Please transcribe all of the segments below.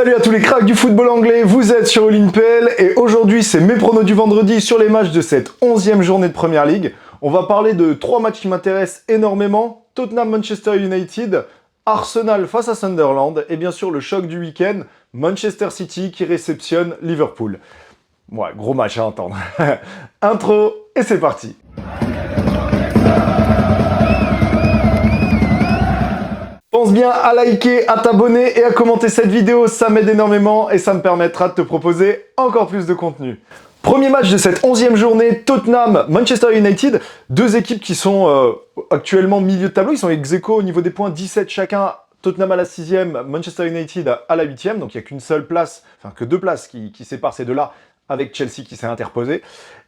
Salut à tous les cracks du football anglais, vous êtes sur All-in-PL et aujourd'hui c'est mes pronos du vendredi sur les matchs de cette 11e journée de Premier League. On va parler de 3 matchs qui m'intéressent énormément, Tottenham-Manchester United, Arsenal face à Sunderland et bien sûr le choc du week-end, Manchester City qui réceptionne Liverpool. Ouais, gros match à entendre. Intro et c'est parti. Pense bien à liker, à t'abonner et à commenter cette vidéo, ça m'aide énormément et ça me permettra de te proposer encore plus de contenu. Premier match de cette 11e journée, Tottenham-Manchester United, deux équipes qui sont actuellement milieu de tableau, ils sont ex-aequo au niveau des points, 17 chacun, Tottenham à la 6e, Manchester United à la 8e, donc il n'y a qu'une seule place, enfin que deux places qui séparent ces deux-là, avec Chelsea qui s'est interposé.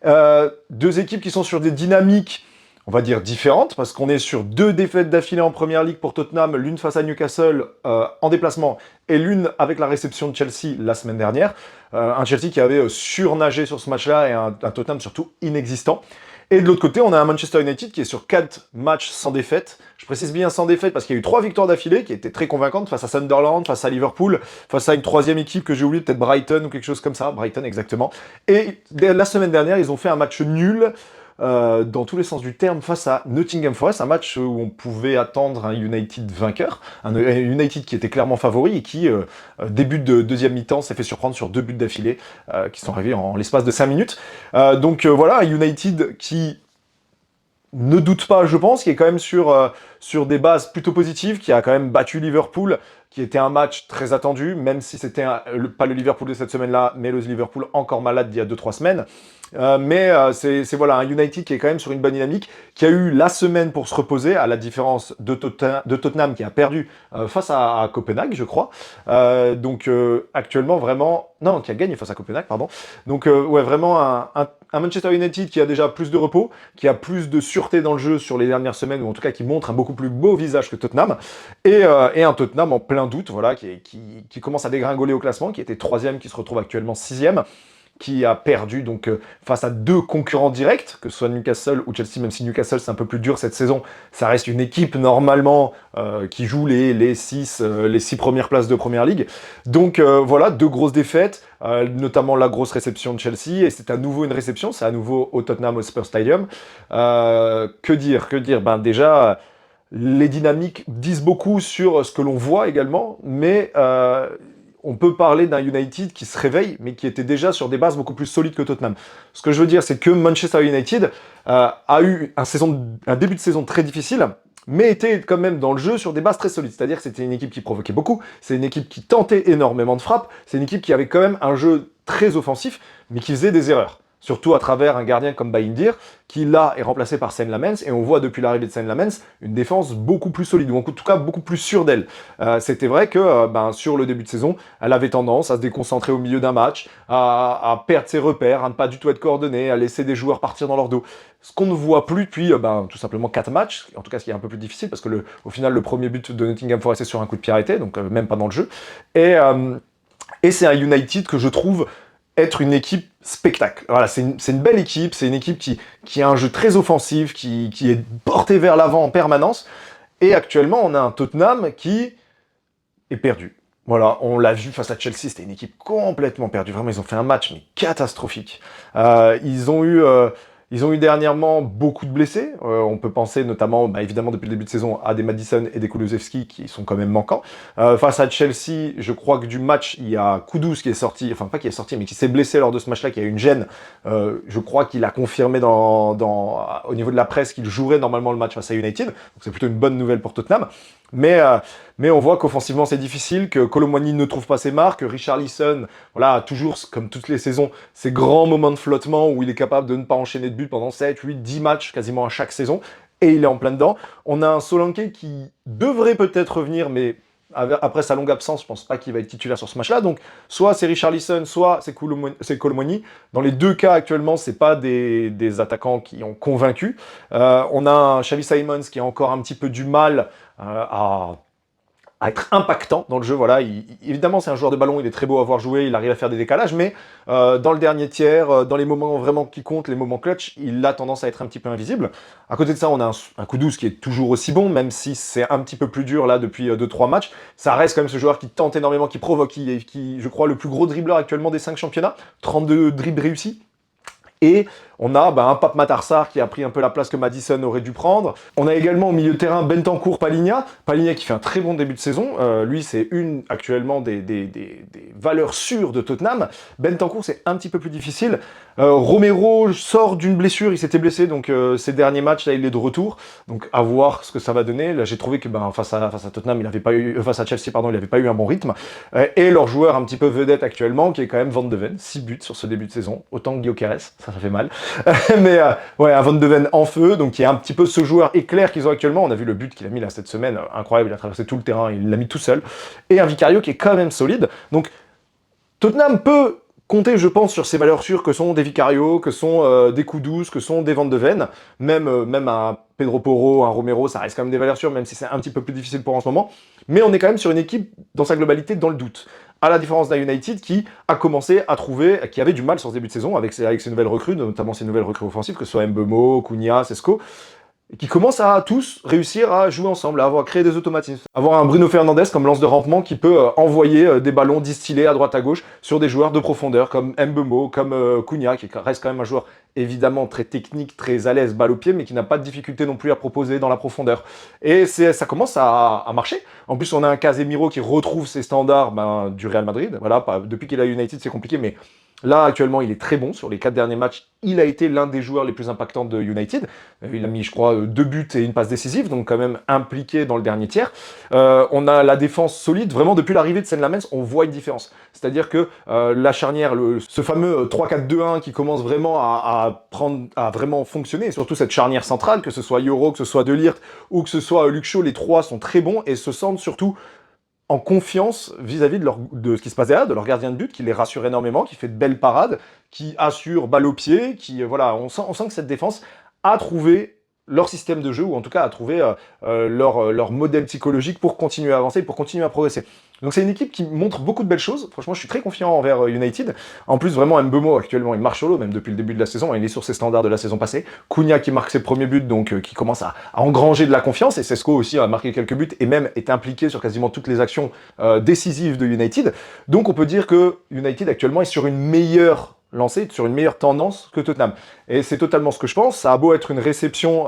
Deux équipes qui sont sur des dynamiques, on va dire différentes, parce qu'on est sur 2 défaites d'affilée en Première Ligue pour Tottenham, l'une face à Newcastle en déplacement, et l'une avec la réception de Chelsea la semaine dernière. Un Chelsea qui avait surnagé sur ce match-là, et un Tottenham surtout inexistant. Et de l'autre côté, on a un Manchester United qui est sur 4 matchs sans défaite. Je précise bien sans défaite parce qu'il y a eu 3 victoires d'affilée qui étaient très convaincantes face à Sunderland, face à Liverpool, face à une 3e équipe que j'ai oublié, peut-être Brighton ou quelque chose comme ça. Brighton, exactement. Et la semaine dernière, ils ont fait un match nul dans tous les sens du terme face à Nottingham Forest, un match où on pouvait attendre un United vainqueur, un United qui était clairement favori et qui, début de deuxième mi-temps, s'est fait surprendre sur 2 buts d'affilée qui sont arrivés en l'espace de 5 minutes. Donc voilà, un United qui ne doute pas, je pense, qui est quand même sur des bases plutôt positives, qui a quand même battu Liverpool, qui était un match très attendu, même si c'était pas le Liverpool de cette semaine-là, mais le Liverpool encore malade d'il y a 2-3 semaines. C'est voilà, un United qui est quand même sur une bonne dynamique, qui a eu la semaine pour se reposer, à la différence de Tottenham qui a perdu face à Copenhague, je crois. Actuellement, vraiment... Non, qui a gagné face à Copenhague, pardon. Donc, ouais, vraiment un Manchester United qui a déjà plus de repos, qui a plus de sûreté dans le jeu sur les dernières semaines, ou en tout cas qui montre un beaucoup plus beau visage que Tottenham, et un Tottenham en plein doute, voilà, qui commence à dégringoler au classement, qui était 3e, qui se retrouve actuellement 6e, qui a perdu donc face à 2 concurrents directs, que ce soit Newcastle ou Chelsea, même si Newcastle c'est un peu plus dur cette saison, ça reste une équipe normalement qui joue les 6 premières places de Première Ligue. Donc voilà, 2 grosses défaites, notamment la grosse réception de Chelsea, et c'est à nouveau une réception, c'est à nouveau au Tottenham Hotspur Stadium. Que dire? Ben déjà, les dynamiques disent beaucoup sur ce que l'on voit également, mais on peut parler d'un United qui se réveille, mais qui était déjà sur des bases beaucoup plus solides que Tottenham. Ce que je veux dire, c'est que Manchester United a eu un début de saison très difficile, mais était quand même dans le jeu sur des bases très solides. C'est-à-dire que c'était une équipe qui provoquait beaucoup, c'est une équipe qui tentait énormément de frappes, c'est une équipe qui avait quand même un jeu très offensif, mais qui faisait des erreurs. Surtout à travers un gardien comme Bayindir, qui là est remplacé par Sean Lamens, et on voit depuis l'arrivée de Sean Lamens une défense beaucoup plus solide, ou en tout cas beaucoup plus sûre d'elle. C'était vrai que sur le début de saison, elle avait tendance à se déconcentrer au milieu d'un match, à perdre ses repères, à ne pas du tout être coordonnée, à laisser des joueurs partir dans leur dos. Ce qu'on ne voit plus depuis tout simplement 4 matchs, en tout cas ce qui est un peu plus difficile, parce que au final le premier but de Nottingham Forest est sur un coup de pied arrêté, donc même pas dans le jeu. Et c'est un United que je trouve être une équipe spectacle. Voilà, c'est une belle équipe, c'est une équipe qui a un jeu très offensif, qui est portée vers l'avant en permanence, et actuellement on a un Tottenham qui est perdu. Voilà, on l'a vu face à Chelsea, c'était une équipe complètement perdue, vraiment ils ont fait un match mais catastrophique. Ils ont eu dernièrement beaucoup de blessés. On peut penser notamment, évidemment, depuis le début de saison, à des Maddison et des Kulusevski qui sont quand même manquants. Face à Chelsea, je crois que du match, il y a Kudus qui est sorti, enfin pas qui est sorti, mais qui s'est blessé lors de ce match-là, qui a eu une gêne. Je crois qu'il a confirmé au niveau de la presse qu'il jouerait normalement le match face à United. Donc c'est plutôt une bonne nouvelle pour Tottenham. Mais on voit qu'offensivement c'est difficile, que Kolo Muani ne trouve pas ses marques, que Richarlison, voilà, toujours, comme toutes les saisons, ces grands moments de flottement où il est capable de ne pas enchaîner de buts pendant 7, 8, 10 matchs quasiment à chaque saison, et il est en plein dedans. On a un Solanke qui devrait peut-être revenir, mais après sa longue absence, je pense pas qu'il va être titulaire sur ce match-là, donc soit c'est Richarlison, soit c'est Kolo Muani. Dans les deux cas actuellement, c'est pas des attaquants qui ont convaincu. On a un Xavi Simons qui a encore un petit peu du mal à à être impactant dans le jeu. Voilà, évidemment, c'est un joueur de ballon, il est très beau à voir jouer, il arrive à faire des décalages, mais dans le dernier tiers, dans les moments vraiment qui comptent, les moments clutch, il a tendance à être un petit peu invisible. À côté de ça, on a un Kudus qui est toujours aussi bon, même si c'est un petit peu plus dur là depuis 2-3 matchs. Ça reste quand même ce joueur qui tente énormément, qui provoque, qui je crois, le plus gros dribbleur actuellement des 5 championnats. 32 dribbles réussis. Et on a un Pape Matar Sarr qui a pris un peu la place que Madison aurait dû prendre. On a également au milieu de terrain Bentancur Palhinha. Palhinha qui fait un très bon début de saison. Lui, c'est actuellement des valeurs sûres de Tottenham. Bentancur, c'est un petit peu plus difficile. Romero sort d'une blessure. Il s'était blessé, donc ces derniers matchs, là, il est de retour. Donc à voir ce que ça va donner. Là, j'ai trouvé que face à Tottenham, face à Chelsea, pardon, il n'avait pas eu un bon rythme. Et leur joueur un petit peu vedette actuellement, qui est quand même Van de Ven. 6 buts sur ce début de saison. Autant que Gyökeres, ça fait mal. Mais ouais, un Van de Ven en feu, donc qui est un petit peu ce joueur éclair qu'ils ont actuellement. On a vu le but qu'il a mis là cette semaine, incroyable, il a traversé tout le terrain, il l'a mis tout seul. Et un Vicario qui est quand même solide. Donc Tottenham peut compter, je pense, sur ces valeurs sûres que sont des Vicario, que sont des Kudus, que sont des Van de Ven. Même un Pedro Porro, un Romero, ça reste quand même des valeurs sûres, même si c'est un petit peu plus difficile pour en ce moment. Mais on est quand même sur une équipe, dans sa globalité, dans le doute. À la différence d'un United qui a commencé à trouver, qui avait du mal sur ce début de saison avec ses nouvelles recrues, notamment ses nouvelles recrues offensives, que ce soit Mbeumo, Cunha, Sesko, et qui commencent à tous réussir à jouer ensemble, à avoir créé des automatismes. Avoir un Bruno Fernandes comme lance de rampement qui peut envoyer des ballons distillés à droite à gauche sur des joueurs de profondeur comme Mbeumo, comme Cunha, qui reste quand même un joueur évidemment très technique, très à l'aise, balle au pied, mais qui n'a pas de difficulté non plus à proposer dans la profondeur. Et ça commence à marcher. En plus, on a un Casemiro qui retrouve ses standards du Real Madrid. Voilà, depuis qu'il a United, c'est compliqué, mais là, actuellement, il est très bon. Sur les 4 derniers matchs, il a été l'un des joueurs les plus impactants de United. Il a mis, je crois, 2 buts et une passe décisive, donc quand même impliqué dans le dernier tiers. On a la défense solide. Vraiment, depuis l'arrivée de Sen-Lamens, on voit une différence. C'est-à-dire que la charnière, ce fameux 3-4-2-1 qui commence vraiment à vraiment fonctionner, et surtout cette charnière centrale, que ce soit Yoro, que ce soit De Ligt ou que ce soit Luke Shaw, les trois sont très bons et se sentent surtout en confiance vis-à-vis de ce qui se passe derrière, de leur gardien de but, qui les rassure énormément, qui fait de belles parades, qui assure balle au pied, voilà, on sent que cette défense a trouvé leur système de jeu, ou en tout cas a trouvé leur modèle psychologique pour continuer à avancer, pour continuer à progresser. Donc c'est une équipe qui montre beaucoup de belles choses. Franchement, je suis très confiant envers United. En plus, vraiment, Mbeumo, actuellement, il marche sur l'eau, même depuis le début de la saison. Il est sur ses standards de la saison passée. Cunha qui marque ses premiers buts, donc qui commence à engranger de la confiance. Et Sesko aussi a marqué quelques buts et même est impliqué sur quasiment toutes les actions décisives de United. Donc on peut dire que United, actuellement, est sur une meilleure lancée, sur une meilleure tendance que Tottenham. Et c'est totalement ce que je pense. Ça a beau être une réception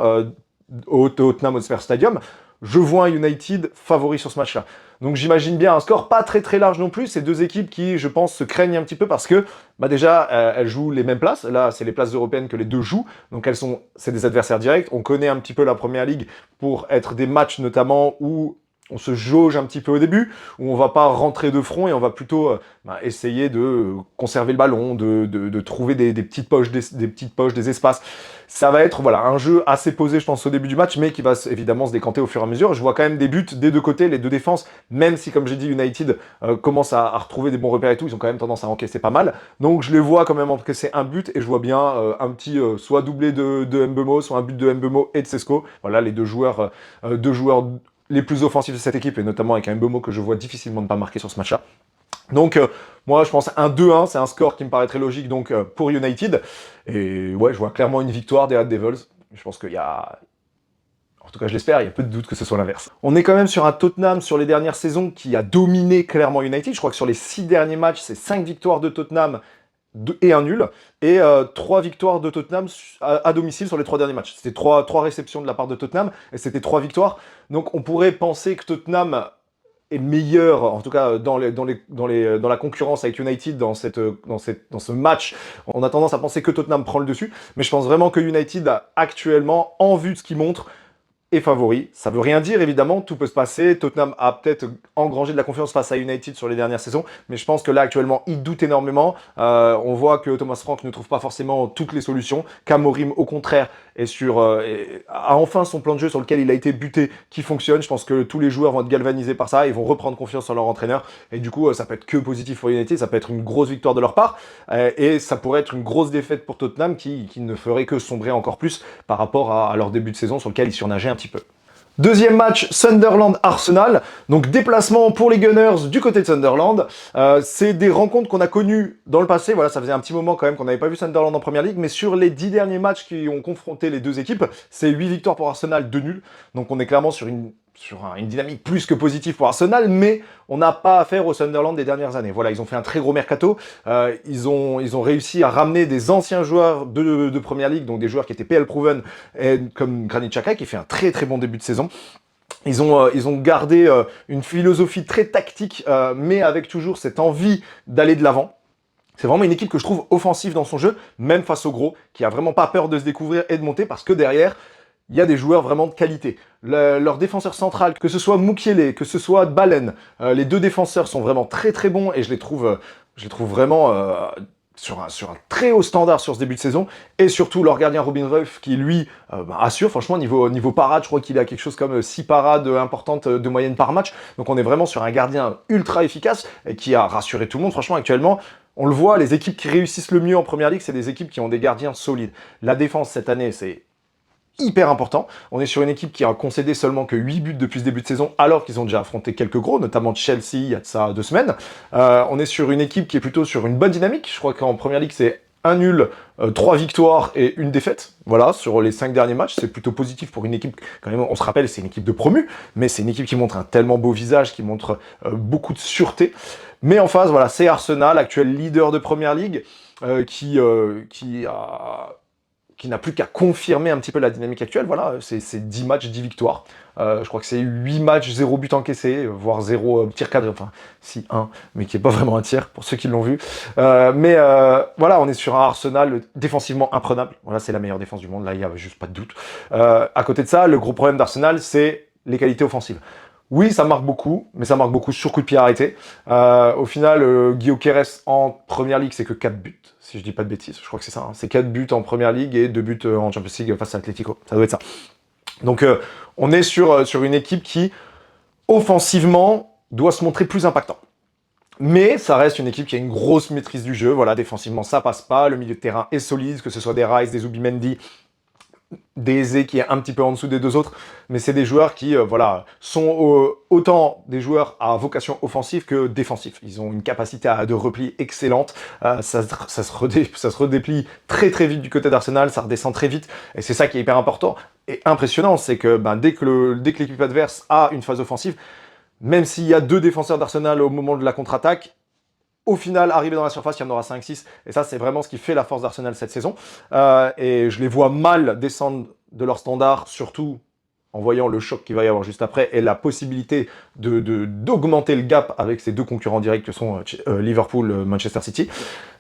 au Tottenham Hotspur Stadium, je vois un United favori sur ce match-là. Donc j'imagine bien un score pas très très large non plus. Ces deux équipes qui, je pense, se craignent un petit peu parce que déjà, elles jouent les mêmes places. Là, c'est les places européennes que les deux jouent. Donc c'est des adversaires directs. On connaît un petit peu la Première Ligue pour être des matchs notamment où on se jauge un petit peu au début, où on va pas rentrer de front et on va plutôt essayer de conserver le ballon, de trouver des petites poches, des espaces. Ça va être un jeu assez posé, je pense, au début du match, mais qui va évidemment se décanter au fur et à mesure. Je vois quand même des buts des deux côtés, les deux défenses, même si, comme j'ai dit, United commence à retrouver des bons repères et tout, ils ont quand même tendance à encaisser pas mal. Donc je les vois quand même encaisser un but, et je vois bien un petit soit doublé de Mbeumo, soit un but de Mbeumo et de Sesko. Voilà, les deux joueurs les plus offensifs de cette équipe, et notamment avec un Mbeumo que je vois difficilement ne pas marquer sur ce match-là. Donc, moi, je pense un 2-1, c'est un score qui me paraît très logique donc pour United. Et ouais, je vois clairement une victoire des Red Devils. Je pense qu'il y a... En tout cas, je l'espère, il y a peu de doute que ce soit l'inverse. On est quand même sur un Tottenham sur les dernières saisons qui a dominé clairement United. Je crois que sur les 6 derniers matchs, c'est 5 victoires de Tottenham et un nul, et 3 victoires de Tottenham à domicile sur les 3 derniers matchs. C'était 3 réceptions de la part de Tottenham, et c'était 3 victoires. Donc on pourrait penser que Tottenham est meilleur, en tout cas dans la concurrence avec United, dans ce match. On a tendance à penser que Tottenham prend le dessus, mais je pense vraiment que United, actuellement, en vue de ce qu'il montre, est favori. Ça veut rien dire, évidemment, tout peut se passer. Tottenham a peut-être engrangé de la confiance face à United sur les dernières saisons, mais je pense que là, actuellement, il doute énormément. On voit que Thomas Frank ne trouve pas forcément toutes les solutions, qu'Amorim, au contraire, a enfin son plan de jeu sur lequel il a été buté qui fonctionne. Je pense que tous les joueurs vont être galvanisés par ça, ils vont reprendre confiance en leur entraîneur, et du coup, ça peut être que positif pour United, ça peut être une grosse victoire de leur part, et ça pourrait être une grosse défaite pour Tottenham qui ne ferait que sombrer encore plus par rapport à leur début de saison sur lequel ils surnageaient un petit peu. Deuxième match, Sunderland-Arsenal. Donc déplacement pour les Gunners du côté de Sunderland. C'est des rencontres qu'on a connues dans le passé. Voilà, ça faisait un petit moment quand même qu'on n'avait pas vu Sunderland en Première Ligue. Mais sur les 10 derniers matchs qui ont confronté les deux équipes, c'est 8 victoires pour Arsenal, 2 nuls. Donc on est clairement sur une dynamique plus que positive pour Arsenal, mais on n'a pas affaire au Sunderland des dernières années. Voilà, ils ont fait un très gros mercato, ils ont réussi à ramener des anciens joueurs de Première Ligue, donc des joueurs qui étaient PL proven, comme Granit Xhaka, qui fait un très très bon début de saison. Ils ont gardé une philosophie très tactique, mais avec toujours cette envie d'aller de l'avant. C'est vraiment une équipe que je trouve offensive dans son jeu, même face au gros, qui a vraiment pas peur de se découvrir et de monter, parce que derrière, il y a des joueurs vraiment de qualité. Leur défenseur central, que ce soit Mukiele, que ce soit Balen, les deux défenseurs sont vraiment très très bons et je les trouve vraiment sur un très haut standard sur ce début de saison. Et surtout leur gardien Robin Ruff qui lui assure, franchement niveau parade, je crois qu'il a quelque chose comme 6 parades importantes de moyenne par match. Donc on est vraiment sur un gardien ultra efficace et qui a rassuré tout le monde. Franchement actuellement, on le voit, les équipes qui réussissent le mieux en Première Ligue, c'est des équipes qui ont des gardiens solides. La défense cette année, c'est hyper important. On est sur une équipe qui a concédé seulement que 8 buts depuis ce début de saison, alors qu'ils ont déjà affronté quelques gros, notamment Chelsea il y a de ça 2 semaines. On est sur une équipe qui est plutôt sur une bonne dynamique. Je crois qu'en Première Ligue, c'est 1 nul, 3 victoires et 1 défaite. Voilà, sur les 5 derniers matchs, c'est plutôt positif pour une équipe, quand même, on se rappelle, c'est une équipe de promu, mais c'est une équipe qui montre un tellement beau visage, qui montre beaucoup de sûreté. Mais en face, voilà, c'est Arsenal, actuel leader de Première Ligue, qui n'a plus qu'à confirmer un petit peu la dynamique actuelle. Voilà, c'est 10 matchs, 10 victoires. Je crois que c'est 8 matchs, 0 but encaissé, voire 0 tir cadré, enfin, si, 1, mais qui n'est pas vraiment un tir, pour ceux qui l'ont vu. Voilà, on est sur un Arsenal défensivement imprenable. Voilà, c'est la meilleure défense du monde, là, il n'y a juste pas de doute. À côté de ça, le gros problème d'Arsenal, c'est les qualités offensives. Oui, ça marque beaucoup, mais ça marque beaucoup sur coup de pied arrêté. Au final, Guillaume Quérès en Première Ligue, c'est que 4 buts, si je dis pas de bêtises. Je crois que c'est ça. Hein. C'est 4 buts en Première Ligue et 2 buts en Champions League face à Atlético. Ça doit être ça. Donc, on est sur une équipe qui, offensivement, doit se montrer plus impactant. Mais ça reste une équipe qui a une grosse maîtrise du jeu. Voilà, défensivement, ça passe pas. Le milieu de terrain est solide, que ce soit des Rice, des Zubimendi, des Eze qui est un petit peu en dessous des deux autres, mais c'est des joueurs qui voilà, sont autant des joueurs à vocation offensive que défensif. Ils ont une capacité de repli excellente, ça se redéplie très très vite du côté d'Arsenal, ça redescend très vite, et c'est ça qui est hyper important et impressionnant, c'est que dès que l'équipe adverse a une phase offensive, même s'il y a 2 défenseurs d'Arsenal au moment de la contre-attaque, au final, arrivé dans la surface, il y en aura 5-6. Et ça, c'est vraiment ce qui fait la force d'Arsenal cette saison. Et je les vois mal descendre de leur standard, surtout en voyant le choc qu'il va y avoir juste après et la possibilité d'augmenter le gap avec ces 2 concurrents directs que sont Liverpool, Manchester City.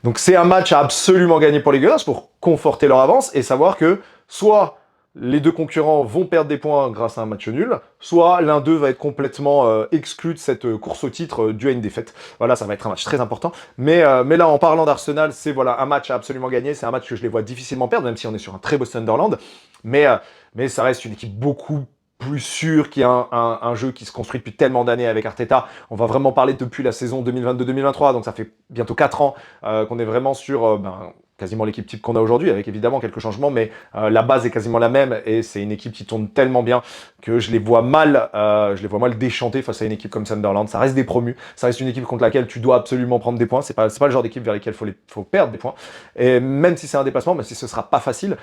Donc c'est un match à absolument gagner pour les Gunners pour conforter leur avance et savoir que soit les 2 concurrents vont perdre des points grâce à un match nul, soit l'un d'eux va être complètement exclu de cette course au titre due à une défaite. Voilà, ça va être un match très important. Mais là, en parlant d'Arsenal, c'est voilà, un match à absolument gagner. C'est un match que je les vois difficilement perdre, même si on est sur un très beau Sunderland. Mais ça reste une équipe beaucoup plus sûre, qui a un jeu qui se construit depuis tellement d'années avec Arteta. On va vraiment parler depuis la saison 2022-2023, donc ça fait bientôt 4 ans qu'on est vraiment sur quasiment l'équipe type qu'on a aujourd'hui, avec évidemment quelques changements, mais la base est quasiment la même, et c'est une équipe qui tourne tellement bien que je les vois mal déchanter face à une équipe comme Sunderland. Ça reste des promus, ça reste une équipe contre laquelle tu dois absolument prendre des points, c'est pas le genre d'équipe vers lesquelles faut perdre des points, et même si c'est un déplacement, même si ce sera pas facile,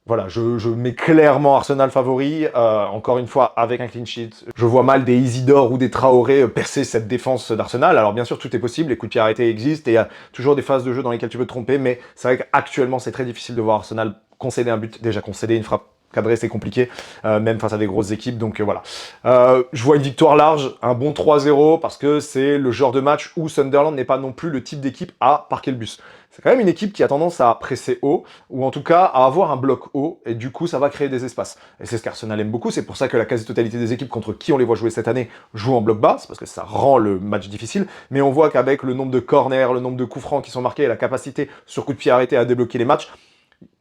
voilà, je mets clairement Arsenal favori, encore une fois avec un clean sheet. Je vois mal des Isidore ou des Traoré percer cette défense d'Arsenal. Alors bien sûr, tout est possible, les coups de pied arrêtés existent, et il y a toujours des phases de jeu dans lesquelles tu peux te tromper, mais c'est vrai qu'actuellement, c'est très difficile de voir Arsenal concéder un but. Déjà, concéder une frappe cadrée, c'est compliqué, même face à des grosses équipes, donc voilà. Je vois une victoire large, un bon 3-0, parce que c'est le genre de match où Sunderland n'est pas non plus le type d'équipe à parquer le bus. C'est quand même une équipe qui a tendance à presser haut, ou en tout cas à avoir un bloc haut, et du coup ça va créer des espaces. Et c'est ce qu'Arsenal aime beaucoup, c'est pour ça que la quasi-totalité des équipes contre qui on les voit jouer cette année jouent en bloc bas, c'est parce que ça rend le match difficile, mais on voit qu'avec le nombre de corners, le nombre de coups francs qui sont marqués, et la capacité sur coup de pied arrêté à débloquer les matchs,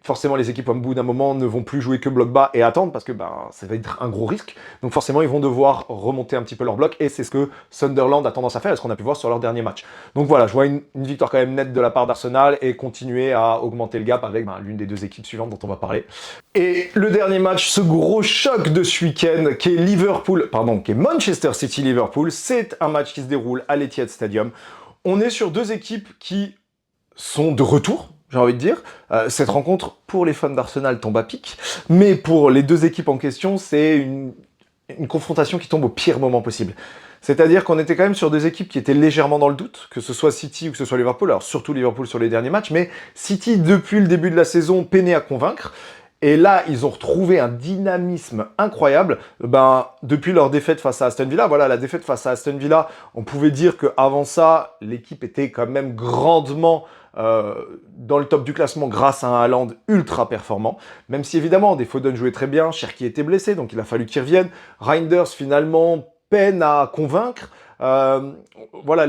Forcément, les équipes, au bout d'un moment, ne vont plus jouer que bloc bas et attendre, parce que ça va être un gros risque. Donc forcément, ils vont devoir remonter un petit peu leur bloc, et c'est ce que Sunderland a tendance à faire, et ce qu'on a pu voir sur leur dernier match. Donc voilà, je vois une victoire quand même nette de la part d'Arsenal, et continuer à augmenter le gap avec l'une des deux équipes suivantes dont on va parler. Et le dernier match, ce gros choc de ce week-end, qui est Manchester City-Liverpool, c'est un match qui se déroule à l'Etihad Stadium. On est sur deux équipes qui sont de retour, j'ai envie de dire. Cette rencontre, pour les fans d'Arsenal, tombe à pic. Mais pour les deux équipes en question, c'est une confrontation qui tombe au pire moment possible. C'est-à-dire qu'on était quand même sur deux équipes qui étaient légèrement dans le doute, que ce soit City ou que ce soit Liverpool, alors surtout Liverpool sur les derniers matchs, mais City, depuis le début de la saison, peinait à convaincre. Et là, ils ont retrouvé un dynamisme incroyable. Depuis leur défaite face à Aston Villa, voilà, la défaite face à Aston Villa, on pouvait dire qu'avant ça, l'équipe était quand même grandement dans le top du classement grâce à un Haaland ultra performant. Même si évidemment, des Foden jouait très bien, Cherki était blessé, donc il a fallu qu'il revienne. Reinders, finalement, peine à convaincre. Voilà,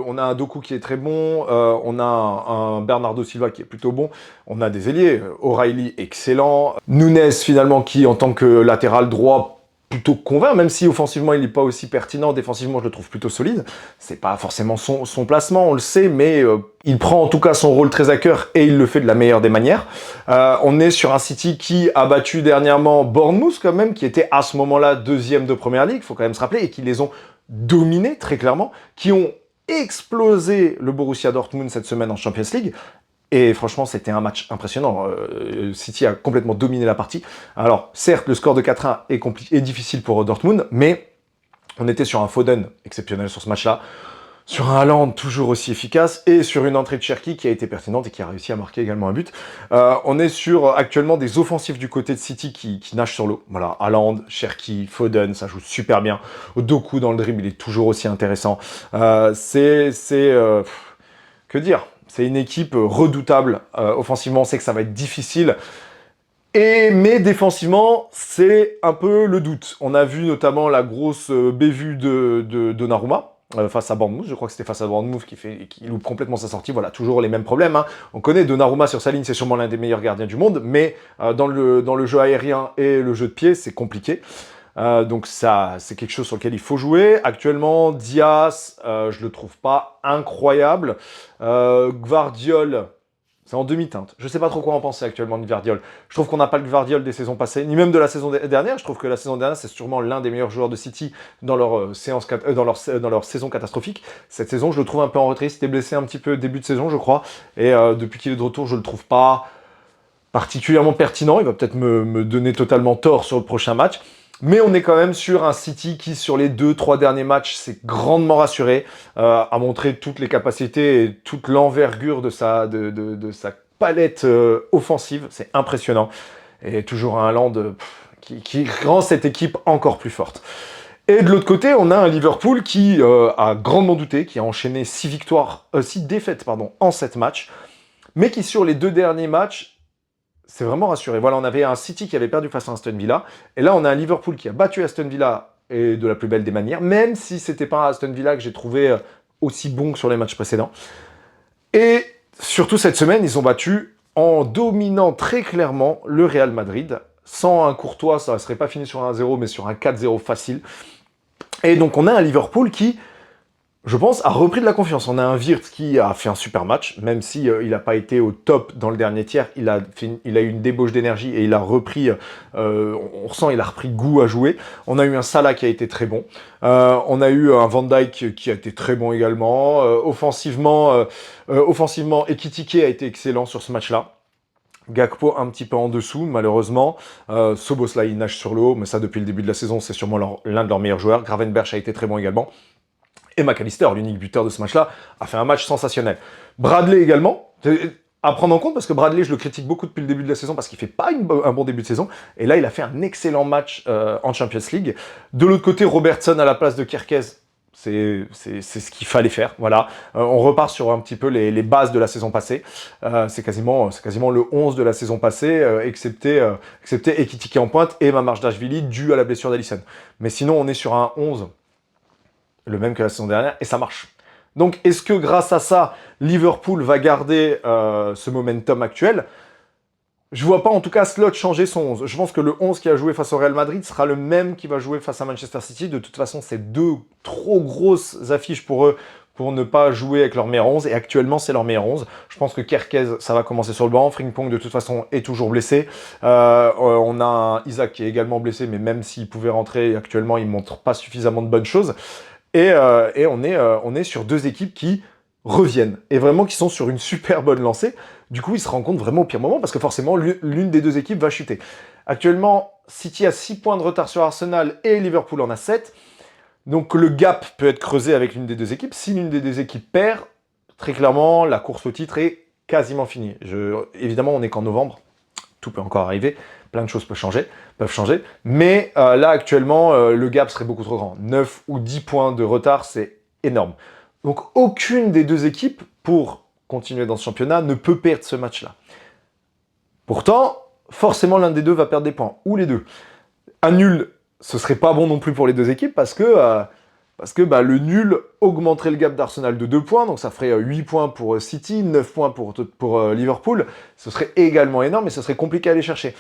on a un Doku qui est très bon, on a un Bernardo Silva qui est plutôt bon, on a des ailiers, O'Reilly excellent, Nunes finalement qui en tant que latéral droit plutôt convainc, même si offensivement il n'est pas aussi pertinent, défensivement je le trouve plutôt solide. C'est pas forcément son placement, on le sait, mais il prend en tout cas son rôle très à cœur et il le fait de la meilleure des manières. On est sur un City qui a battu dernièrement Bournemouth quand même, qui était à ce moment-là deuxième de Première Ligue, faut quand même se rappeler, et qui les ont dominés très clairement, qui ont explosé le Borussia Dortmund cette semaine en Champions League. Et franchement, c'était un match impressionnant. City a complètement dominé la partie. Alors, certes, le score de 4-1 est difficile pour Dortmund, mais on était sur un Foden exceptionnel sur ce match-là, sur un Haaland toujours aussi efficace, et sur une entrée de Cherki qui a été pertinente et qui a réussi à marquer également un but. On est sur actuellement des offensifs du côté de City qui nagent sur l'eau. Voilà, Haaland, Cherki, Foden, ça joue super bien. Doku dans le dribble, il est toujours aussi intéressant. Que dire ? C'est une équipe redoutable. Offensivement, on sait que ça va être difficile. Mais défensivement, c'est un peu le doute. On a vu notamment la grosse bévue de Donnarumma face à Bournemouth. Je crois que c'était face à Bournemouth qui loupe complètement sa sortie. Voilà, toujours les mêmes problèmes. Hein. On connaît Donnarumma sur sa ligne, c'est sûrement l'un des meilleurs gardiens du monde. Mais dans le jeu aérien et le jeu de pied, c'est compliqué. Donc ça, c'est quelque chose sur lequel il faut jouer. Actuellement, Diaz, je le trouve pas incroyable. Gvardiol, c'est en demi-teinte. Je sais pas trop quoi en penser actuellement de Gvardiol. Je trouve qu'on n'a pas le Gvardiol des saisons passées, ni même de la saison dernière. Je trouve que la saison dernière, c'est sûrement l'un des meilleurs joueurs de City dans leur, dans leur saison catastrophique. Cette saison, je le trouve un peu en retrait. Il s'était blessé un petit peu début de saison, je crois. Et depuis qu'il est de retour, je le trouve pas particulièrement pertinent. Il va peut-être me donner totalement tort sur le prochain match. Mais on est quand même sur un City qui, sur les 2-3 derniers matchs, s'est grandement rassuré, a montré toutes les capacités et toute l'envergure de sa palette offensive. C'est impressionnant. Et toujours un Haaland qui rend cette équipe encore plus forte. Et de l'autre côté, on a un Liverpool qui a grandement douté, qui a enchaîné 6 défaites en 7 matchs, mais qui, sur les 2 derniers matchs, c'est vraiment rassuré. Voilà, on avait un City qui avait perdu face à Aston Villa, et là on a un Liverpool qui a battu Aston Villa, et de la plus belle des manières, même si c'était pas un Aston Villa que j'ai trouvé aussi bon que sur les matchs précédents. Et surtout cette semaine, ils ont battu en dominant très clairement le Real Madrid. Sans un Courtois, ça ne serait pas fini sur un 1-0, mais sur un 4-0 facile. Et donc on a un Liverpool qui, je pense, a repris de la confiance. On a un Wirtz qui a fait un super match, même si il n'a pas été au top dans le dernier tiers. Il a eu une débauche d'énergie et il a repris, on ressent, il a repris goût à jouer. On a eu un Salah qui a été très bon. On a eu un Van Dijk qui a été très bon également. Offensivement, Ekitike a été excellent sur ce match-là. Gakpo un petit peu en dessous, malheureusement. Szoboszlai, il nage sur le haut, mais ça, depuis le début de la saison, c'est sûrement l'un de leurs meilleurs joueurs. Gravenberch a été très bon également. Et McAllister, l'unique buteur de ce match-là, a fait un match sensationnel. Bradley également, à prendre en compte, parce que Bradley, je le critique beaucoup depuis le début de la saison, parce qu'il ne fait pas un bon début de saison. Et là, il a fait un excellent match en Champions League. De l'autre côté, Robertson à la place de Kerkez, c'est ce qu'il fallait faire. Voilà. On repart sur un petit peu les bases de la saison passée. C'est quasiment le 11 de la saison passée, excepté Ekitike en pointe et Mamardashvili dû à la blessure d'Alisson. Mais sinon, on est sur un 11 le même que la saison dernière, et ça marche. Donc, est-ce que grâce à ça, Liverpool va garder ce momentum actuel? Je vois pas en tout cas Slot changer son 11. Je pense que le 11 qui a joué face au Real Madrid sera le même qui va jouer face à Manchester City. De toute façon, c'est deux trop grosses affiches pour eux pour ne pas jouer avec leur meilleur 11. Et actuellement, c'est leur meilleur 11. Je pense que Kerkez, ça va commencer sur le banc. Frimpong, de toute façon, est toujours blessé. On a un Isaac qui est également blessé, mais même s'il pouvait rentrer, actuellement, il ne montre pas suffisamment de bonnes choses. Et on est sur deux équipes qui reviennent, et vraiment qui sont sur une super bonne lancée. Du coup, ils se rencontrent vraiment au pire moment, parce que forcément, l'une des deux équipes va chuter. Actuellement, City a 6 points de retard sur Arsenal, et Liverpool en a 7. Donc le gap peut être creusé avec l'une des deux équipes. Si l'une des deux équipes perd, très clairement, la course au titre est quasiment finie. Évidemment, on n'est qu'en novembre, tout peut encore arriver, plein de choses peuvent changer, mais là, actuellement, le gap serait beaucoup trop grand. 9 ou 10 points de retard, c'est énorme. Donc aucune des deux équipes, pour continuer dans ce championnat, ne peut perdre ce match-là. Pourtant, forcément, l'un des deux va perdre des points, ou les deux. Un nul, ce serait pas bon non plus pour les deux équipes, parce que le nul augmenterait le gap d'Arsenal de 2 points, donc ça ferait 8 points pour City, 9 points pour Liverpool. Ce serait également énorme, et ce serait compliqué à aller chercher.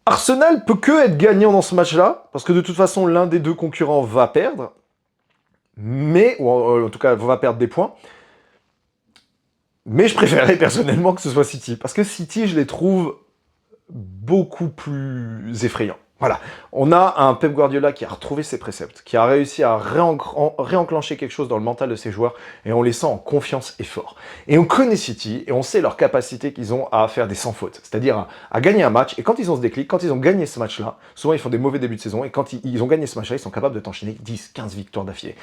Arsenal peut que être gagnant dans ce match-là, parce que de toute façon, l'un des deux concurrents va perdre, ou en tout cas va perdre des points. Mais je préférerais personnellement que ce soit City, parce que City, je les trouve beaucoup plus effrayants. Voilà, on a un Pep Guardiola qui a retrouvé ses préceptes, qui a réussi à réenclencher quelque chose dans le mental de ses joueurs, et on les sent en confiance et fort. Et on connaît City, et on sait leur capacité qu'ils ont à faire des sans fautes, c'est-à-dire à gagner un match, et quand ils ont ce déclic, quand ils ont gagné ce match-là, souvent ils font des mauvais débuts de saison, et quand ils ont gagné ce match-là, ils sont capables de t'enchaîner 10, 15 victoires d'affilée.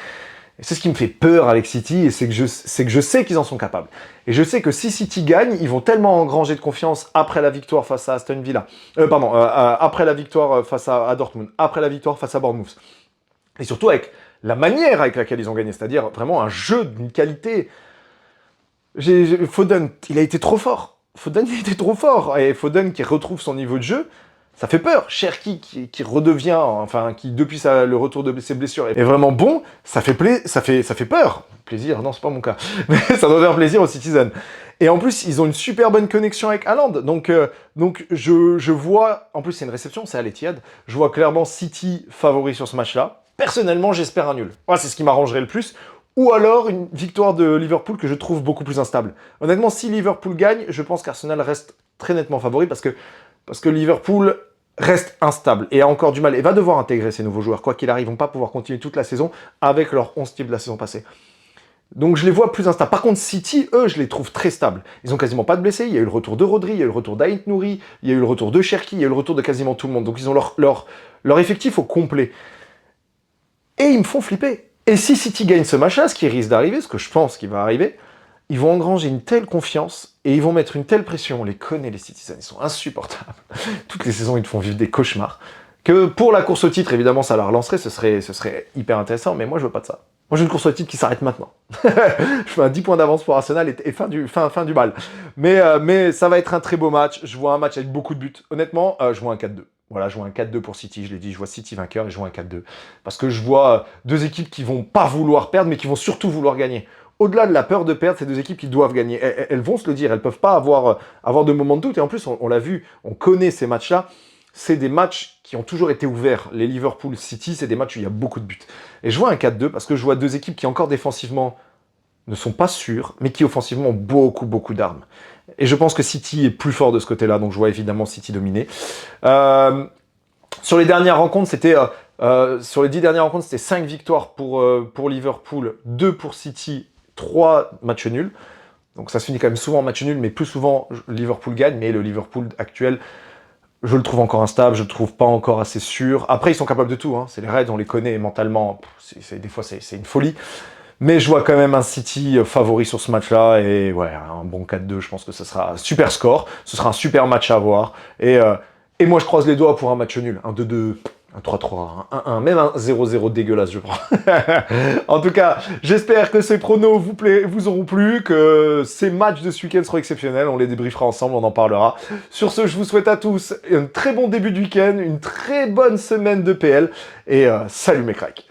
Et c'est ce qui me fait peur avec City, et c'est que je sais qu'ils en sont capables. Et je sais que si City gagne, ils vont tellement engranger de confiance après la victoire face à Aston Villa, après la victoire face à Dortmund, après la victoire face à Bournemouth, et surtout avec la manière avec laquelle ils ont gagné, c'est-à-dire vraiment un jeu d'une qualité. Foden, il a été trop fort. Et Foden qui retrouve son niveau de jeu, ça fait peur. Cherki qui redevient, enfin, qui depuis le retour de ses blessures est vraiment bon, ça fait peur. Plaisir, non, c'est pas mon cas. Mais ça doit faire plaisir aux Citizens. Et en plus, ils ont une super bonne connexion avec Haaland. Donc je vois, en plus c'est une réception, c'est à l'Etihad, je vois clairement City favori sur ce match-là. Personnellement, j'espère un nul. Moi, c'est ce qui m'arrangerait le plus. Ou alors une victoire de Liverpool que je trouve beaucoup plus instable. Honnêtement, si Liverpool gagne, je pense qu'Arsenal reste très nettement favori, parce que Liverpool reste instable et a encore du mal, et va devoir intégrer ces nouveaux joueurs. Quoi qu'il arrive, ils vont pas pouvoir continuer toute la saison avec leur 11 type de la saison passée. Donc je les vois plus instables. Par contre, City, eux, je les trouve très stables. Ils ont quasiment pas de blessés. Il y a eu le retour de Rodri, il y a eu le retour d'Ait Nouri, il y a eu le retour de Cherki, il y a eu le retour de quasiment tout le monde. Donc ils ont leur effectif au complet. Et ils me font flipper. Et si City gagne ce match-là, ce qui risque d'arriver, ce que je pense qui va arriver, ils vont engranger une telle confiance et ils vont mettre une telle pression. On les connaît, les Citizens, ils sont insupportables. Toutes les saisons, ils te font vivre des cauchemars. Que pour la course au titre, évidemment, ça la relancerait, ce serait hyper intéressant, mais moi, je veux pas de ça. Moi, j'ai une course au titre qui s'arrête maintenant. Je fais un 10 points d'avance pour Arsenal et fin du bal. Mais ça va être un très beau match. Je vois un match avec beaucoup de buts. Honnêtement, je vois un 4-2. Voilà, je vois un 4-2 pour City, je l'ai dit, je vois City vainqueur et je vois un 4-2. Parce que je vois deux équipes qui vont pas vouloir perdre, mais qui vont surtout vouloir gagner. Au-delà de la peur de perdre, c'est deux équipes qui doivent gagner. Elles vont se le dire, elles peuvent pas avoir de moments de doute. Et en plus, on l'a vu, on connaît ces matchs-là. C'est des matchs qui ont toujours été ouverts. Les Liverpool-City, c'est des matchs où il y a beaucoup de buts. Et je vois un 4-2 parce que je vois deux équipes qui encore défensivement ne sont pas sûres, mais qui offensivement ont beaucoup, beaucoup d'armes. Et je pense que City est plus fort de ce côté-là, donc je vois évidemment City dominer. Sur les dernières rencontres, sur les 10 dernières rencontres, c'était 5 victoires pour Liverpool, 2 pour City, 3 matchs nuls. Donc ça se finit quand même souvent en match nul, mais plus souvent Liverpool gagne, mais le Liverpool actuel, je le trouve encore instable, je le trouve pas encore assez sûr. Après, ils sont capables de tout, hein. C'est les Reds, on les connaît mentalement, des fois c'est une folie. Mais je vois quand même un City favori sur ce match-là, et ouais, un bon 4-2, je pense que ce sera un super score, ce sera un super match à voir. Et moi, je croise les doigts pour un match nul, un 2-2, un 3-3, un 1-1, même un 0-0 dégueulasse, je crois. En tout cas, j'espère que ces pronos vous auront plu, que ces matchs de ce week-end seront exceptionnels, on les débriefera ensemble, on en parlera. Sur ce, je vous souhaite à tous un très bon début de week-end, une très bonne semaine de PL, et salut mes cracks.